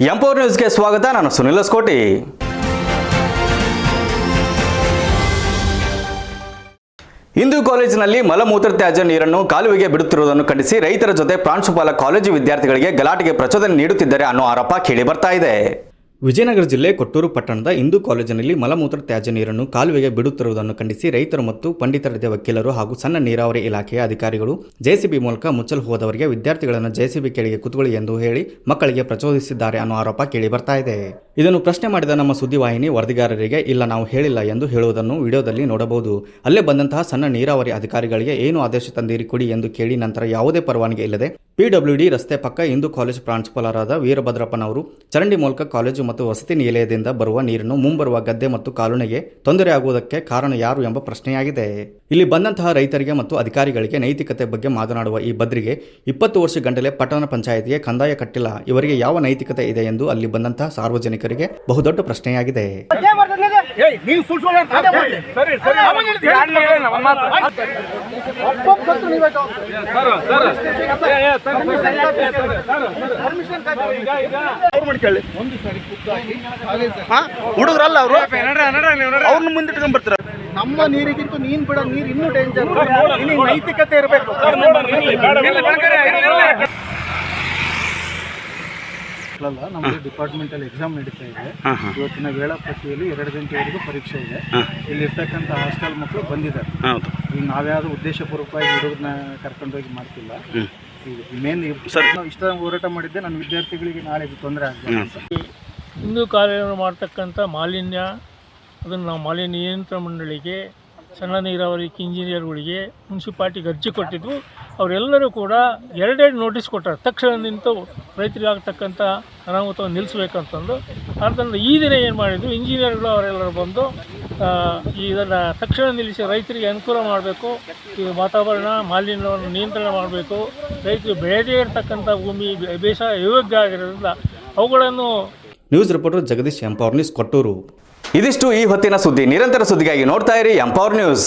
Empower ನ್ಯೂಸ್ಗೆ ಸ್ವಾಗತ. ನಾನು ಸುನಿಲ್ ಹೊಸಕೋಟಿ. ಹಿಂದೂ ಕಾಲೇಜಿನಲ್ಲಿ ಮಲಮೂತ್ರ ತ್ಯಾಜ್ಯ ನೀರನ್ನು ಕಾಲುವೆಗೆ ಬಿಡುತ್ತಿರುವುದನ್ನು ಖಂಡಿಸಿ ರೈತರ ಜೊತೆ ಪ್ರಾಂಶುಪಾಲ ಕಾಲೇಜು ವಿದ್ಯಾರ್ಥಿಗಳಿಗೆ ಗಲಾಟೆಗೆ ಪ್ರಚೋದನೆ ನೀಡುತ್ತಿದ್ದಾರೆ ಅನ್ನೋ ಆರೋಪ ಕೇಳಿ ಬರ್ತಾ ಇದೆ. ವಿಜಯನಗರ ಜಿಲ್ಲೆ ಕೊಟ್ಟೂರು ಪಟ್ಟಣದ ಹಿಂದೂ ಕಾಲೇಜಿನಲ್ಲಿ ಮಲಮೂತ್ರ ತ್ಯಾಜ್ಯ ನೀರನ್ನು ಕಾಲುವೆಗೆ ಬಿಡುತ್ತಿರುವುದನ್ನು ಖಂಡಿಸಿ ರೈತರು ಮತ್ತು ಪಂಡಿತರ ವಕೀಲರು ಹಾಗೂ ಸಣ್ಣ ನೀರಾವರಿ ಇಲಾಖೆಯ ಅಧಿಕಾರಿಗಳು ಜೆಸಿಬಿ ಮೂಲಕ ಮುಚ್ಚಲು ಹೋದವರಿಗೆ ವಿದ್ಯಾರ್ಥಿಗಳನ್ನು ಜೆಸಿಬಿ ಕೆಳಗೆ ಕೂತ್ಕೊಳ್ಳಿ ಎಂದು ಹೇಳಿ ಮಕ್ಕಳಿಗೆ ಪ್ರಚೋದಿಸಿದ್ದಾರೆ ಅನ್ನೋ ಆರೋಪ ಕೇಳಿ ಬರ್ತಾ ಇದೆ. ಇದನ್ನು ಪ್ರಶ್ನೆ ಮಾಡಿದ ನಮ್ಮ ಸುದ್ದಿವಾಹಿನಿ ವರದಿಗಾರರಿಗೆ ಇಲ್ಲ ನಾವು ಹೇಳಿಲ್ಲ ಎಂದು ಹೇಳುವುದನ್ನು ವಿಡಿಯೋದಲ್ಲಿ ನೋಡಬಹುದು. ಅಲ್ಲೇ ಬಂದಂತಹ ಸಣ್ಣ ನೀರಾವರಿ ಅಧಿಕಾರಿಗಳಿಗೆ ಏನು ಆದೇಶ ತಂದಿರಿ ಕೊಡಿ ಎಂದು ಕೇಳಿ ನಂತರ ಯಾವುದೇ ಪರವಾನಗಿ ಇಲ್ಲದೆ PWD ರಸ್ತೆ ಪಕ್ಕ ಹಿಂದೂ ಕಾಲೇಜು ಪ್ರಾಂಶುಪಾಲರಾದ ವೀರಭದ್ರಪ್ಪನವರು ಚರಂಡಿ ಮೂಲಕ ಕಾಲೇಜು ಮತ್ತು ವಸತಿ ನಿಲಯದಿಂದ ಬರುವ ನೀರನ್ನು ಮುಂಬರುವ ಗದ್ದೆ ಮತ್ತು ಕಾಲುನೆಗೆ ತೊಂದರೆಯಾಗುವುದಕ್ಕೆ ಕಾರಣ ಯಾರು ಎಂಬ ಪ್ರಶ್ನೆಯಾಗಿದೆ. ಇಲ್ಲಿ ಬಂದಂತಹ ರೈತರಿಗೆ ಮತ್ತು ಅಧಿಕಾರಿಗಳಿಗೆ ನೈತಿಕತೆ ಬಗ್ಗೆ ಮಾತನಾಡುವ ಈ ಬದ್ರಿಗೆ 20 ವರ್ಷ ಗಂಟಲೆ ಪಟ್ಟಣ ಪಂಚಾಯಿತಿಗೆ ಕಂದಾಯ ಕಟ್ಟಿಲ್ಲ, ಇವರಿಗೆ ಯಾವ ನೈತಿಕತೆ ಇದೆ ಎಂದು ಅಲ್ಲಿ ಬಂದಂತಹ ಸಾರ್ವಜನಿಕರಿಗೆ ಬಹುದೊಡ್ಡ ಪ್ರಶ್ನೆಯಾಗಿದೆ. ಹುಡುಗರಲ್ಲ ಅವರು ಅವ್ರನ್ನ ಮುಂದಿಟ್ಕೊಂಡ್ ಬರ್ತಾರೆ. ನಮ್ಮ ನೀರಿಗಿಂತ ನೀನ್ ಬಿಡೋ ನೀರು ಇನ್ನೂ ಡೇಂಜರ್. ನೈತಿಕತೆ ಇರಬೇಕು. ನಮಗೆ ಡಿಪಾರ್ಟ್ಮೆಂಟಲ್ಲಿ ಎಕ್ಸಾಮ್ ನಡೀತಾ ಇದೆ. ಇವತ್ತಿನ ವೇಳಾಪಟ್ಟಿಯಲ್ಲಿ 2 ಗಂಟೆವರೆಗೂ ಪರೀಕ್ಷೆ ಇದೆ. ಇಲ್ಲಿ ಇರ್ತಕ್ಕಂಥ ಹಾಸ್ಟೆಲ್ ಮಕ್ಕಳು ಬಂದಿದ್ದಾರೆ. ಈಗ ನಾವ್ಯಾವುದು ಉದ್ದೇಶಪೂರ್ವಕವಾಗಿ ಹುಡುಗರನ್ನ ಕರ್ಕೊಂಡೋಗಿ ಮಾಡ್ತಿಲ್ಲ. ಮೇನ್ ನಾವು ಇಷ್ಟ ಹೋರಾಟ ಮಾಡಿದ್ದೆ ನನ್ನ ವಿದ್ಯಾರ್ಥಿಗಳಿಗೆ ನಾಳೆ ತೊಂದರೆ ಆಗಬೇಕು. ಹಿಂದೂ ಕಾಲೇಜು ಮಾಡ್ತಕ್ಕಂಥ ಮಾಲಿನ್ಯ ಅದನ್ನು ನಾವು ಮಾಲಿನ್ಯ ನಿಯಂತ್ರಣ ಮಂಡಳಿಗೆ, ಸಣ್ಣ ನೀರಾವರಿ ಇಂಜಿನಿಯರ್ಗಳಿಗೆ, ಮುನ್ಸಿಪಾಲ್ಟಿಗೆ ಅರ್ಜಿ ಕೊಟ್ಟಿದ್ವು. ಅವರೆಲ್ಲರೂ ಕೂಡ 2 ನೋಟಿಸ್ ಕೊಟ್ಟಾರೆ. ತಕ್ಷಣ ನಿಂತು ರೈತರಿಗಾಗ್ತಕ್ಕಂಥ ಅನಾಹುತವನ್ನು ನಿಲ್ಲಿಸ್ಬೇಕಂತಂದು. ಆದ್ದರಿಂದ ಈ ದಿನ ಏನು ಮಾಡಿದ್ರು, ಇಂಜಿನಿಯರ್ಗಳು ಅವರೆಲ್ಲರೂ ಬಂದು ಇದನ್ನು ತಕ್ಷಣ ನಿಲ್ಲಿಸಿ ರೈತರಿಗೆ ಅನುಕೂಲ ಮಾಡಬೇಕು, ಈ ವಾತಾವರಣ ಮಾಲಿನ್ಯವನ್ನು ನಿಯಂತ್ರಣ ಮಾಡಬೇಕು, ರೈತರು ಬೆಳೆದೇ ಇರತಕ್ಕಂಥ ಭೂಮಿ ಬೇಸಾಯ ಯೋಗ್ಯ ಆಗಿರೋದ್ರಿಂದ ಅವುಗಳನ್ನು. News reporter Jagadish, empower news, Kotturu. ಇದಿಷ್ಟು ಈ ಹೊತ್ತಿನ ಸುದ್ದಿ. ನಿರಂತರ ಸುದ್ದಿಗಾಗಿ ನೋಡ್ತಾ ಇರಿ ಎಂಪವರ್ ನ್ಯೂಸ್.